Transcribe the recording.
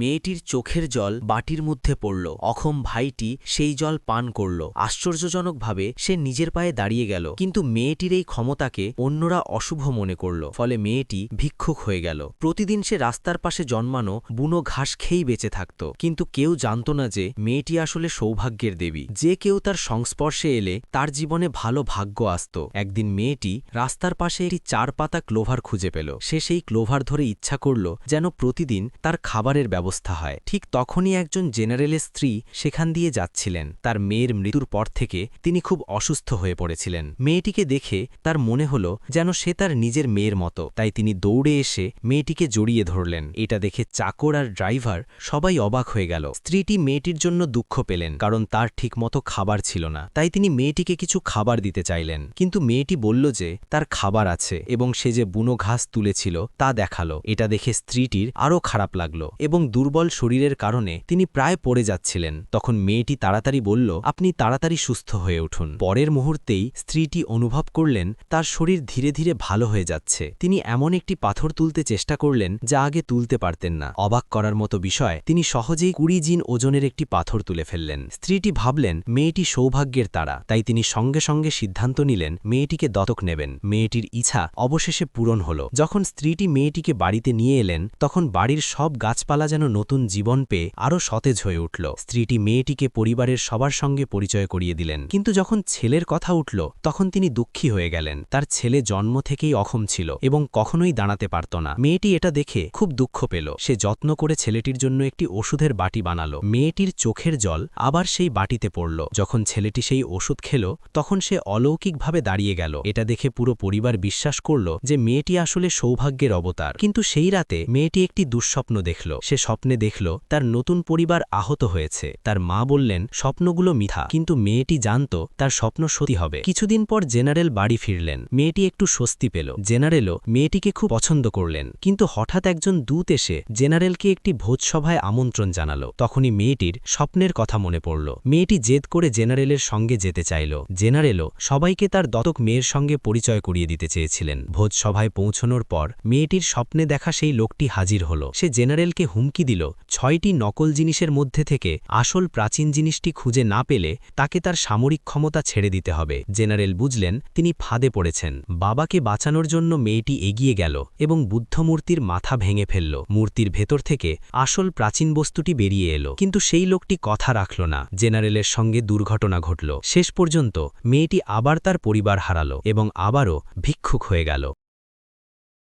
মেয়েটির চোখের জল বাটির মধ্যে পড়ল। অক্ষম ভাইটি সেই জল পান করল। আশ্চর্যজনকভাবে সে নিজের পায়ে দাঁড়িয়ে গেল, কিন্তু মেয়েটির এই ক্ষমতাকে অন্যরা অশুভ মনে করল। ফলে মেয়েটি ভিক্ষুক হয়ে গেল। প্রতিদিন সে রাস্তার পাশে জন্মানো বুনো ঘাস খেয়েই বেঁচে থাকত, কিন্তু কেউ জানত না যে মেয়েটি আসলে সৌভাগ্যের দেবী। যে কেউ তার সংস্পর্শে এলে তার জীবনে ভালো ভাগ্য আসত। একদিন মেয়েটি রাস্তার পাশে একটি 4 পাতা ক্লোভার খুঁজে পেল। সে সেই ক্লোভার ধরে ইচ্ছা করল যেন প্রতিদিন তার খাবারের ব্যবস্থা হয়। ঠিক তখনই একজন জেনারেলের স্ত্রী সেখান দিয়ে যাচ্ছিলেন। তার মেয়ের মৃত্যুর পর থেকে তিনি খুব অসুস্থ হয়ে পড়েছিলেন। মেয়েটিকে দেখে তার মনে হল যেন সে তার নিজের মেয়ের মতো, তাই তিনি দৌড়ে এসে মেয়েটিকে জড়িয়ে ধরলেন। এটা দেখে চাকর আর ড্রাইভার সবাই অবাক হয়ে গেল। স্ত্রীটি মেয়েটির জন্য দুঃখ পেলেন, কারণ তার ঠিকমতো খাবার ছিল না। তাই তিনি মেয়েটিকে কিছু খাবার দিতে চাইলেন, কিন্তু মেয়েটি বলল যে তার খাবার আছে এবং সে যে বুনো ঘাস তুলেছিল তা দেখালো। এটা দেখে স্ত্রীটির আরও খারাপ লাগলো এবং দুর্বল শরীরের কারণে তিনি প্রায় পড়ে যাচ্ছিলেন। তখন মেয়েটি তাড়াতাড়ি বলল, আপনি তাড়াতাড়ি সুস্থ হয়ে উঠুন। পরের মুহূর্তেই স্ত্রীটি অনুভব করলেন তার শরীর ধীরে ধীরে ভালো হয়ে যাচ্ছে। তিনি এমন একটি পাথর তুলতে চেষ্টা করলেন যা আগে তুলতে পারতেন না। অবাক করার মতো বিষয়, তিনি সহজেই 20 জিন ওজনের একটি পাথর তুলে ফেললেন। স্ত্রীটি ভাবলেন মেয়েটি সৌভাগ্যের তারা, তাই তিনি সঙ্গে সঙ্গে সিদ্ধান্ত নিলেন মেয়েটিকে দত্তক নেবেন। মেয়েটির ইচ্ছা অবশেষে পূরণ হল। যখন স্ত্রীটি মেয়েটিকে বাড়িতে নিয়ে এলেন, তখন বাড়ির সব গাছপালা যেন নতুন জীবন পেয়ে আরও সতেজ হয়ে উঠল। স্ত্রীটি মেয়েটিকে পরিবারের সবার সঙ্গে পরিচয় করিয়ে দিলেন, কিন্তু যখন ছেলের কথা উঠল তখন তিনি দুঃখী হয়ে গেলেন। তার ছেলে জন্ম থেকেই অক্ষম ছিল এবং কখনোই দাঁড়াতে পারত না। মেয়েটি এটা দেখে খুব দুঃখ পেল। সে যত্ন করে ছেলেটির জন্য একটি ওষুধের বাটি বানালো। মেয়েটির চোখের জল আবার সেই বাটিতে পড়ল। যখন ছেলেটি সেই ওষুধ খেল তখন সে অলৌকিকভাবে দাঁড়িয়ে গেল। এটা দেখে পুরো পরিবার বিশ্বাস করল যে মেয়েটি আসলে সৌভাগ্যের অবতার। কিন্তু সেই রাতে মেয়েটি একটি দুঃস্বপ্ন দেখল। সে স্বপ্নে দেখল তার নতুন পরিবার আহত হয়েছে। তার মা বললেন স্বপ্নগুলো মিথ্যা, কিন্তু মেয়েটি জানত তার স্বপ্ন সত্যি হবে। কিছুদিন পর জেনারেল বাড়ি ফিরলেন। মেয়েটি একটু স্বস্তি পেল। জেনারেলও মেয়েটিকে খুব পছন্দ করলেন, কিন্তু হঠাৎ একজন দূত এসে জেনারেলকে একটি ভোজসভায় আমন্ত্রণ জানালো। তখনই মেয়েটির স্বপ্নের কথা মনে পড়ল। মেয়েটি জেদ করে জেনারেলের সঙ্গে যেতে চাইল। জেনারেলও সবাইকে তার দত্তক মেয়ের সঙ্গে পরিচয় করিয়ে দিতে চেয়েছিলেন। ভোজসভায় পৌঁছানোর পর মেয়েটির স্বপ্নে দেখা সেই লোকটি হাজির হল। সে জেনারেলকে হুমকি দিল 6টি নকল জিনিসের মধ্যে থেকে আসল প্রাচীন জিনিসটি খুঁজে না পেলে তাকে তার সামরিক ক্ষমতা ছেড়ে দিতে হবে। জেনারেল বুঝলেন তিনি ফাঁদে পড়েছেন। বাবাকে বাঁচানোর জন্য মেয়েটি এগিয়ে গেল এবং বুদ্ধমূর্তির মাথা ভেঙে ফেলল। মূর্তির ভেতর থেকে আসল প্রাচীন বস্তুটি বেরিয়ে এলো, কিন্তু সেই লোকটি কথা রাখল না। জেনারেলের সঙ্গে দুর্ঘটনা ঘটল। শেষ পর্যন্ত মেয়েটি আবার তার পরিবার হারালো এবং আবারও ভিক্ষুক হয়ে গেল।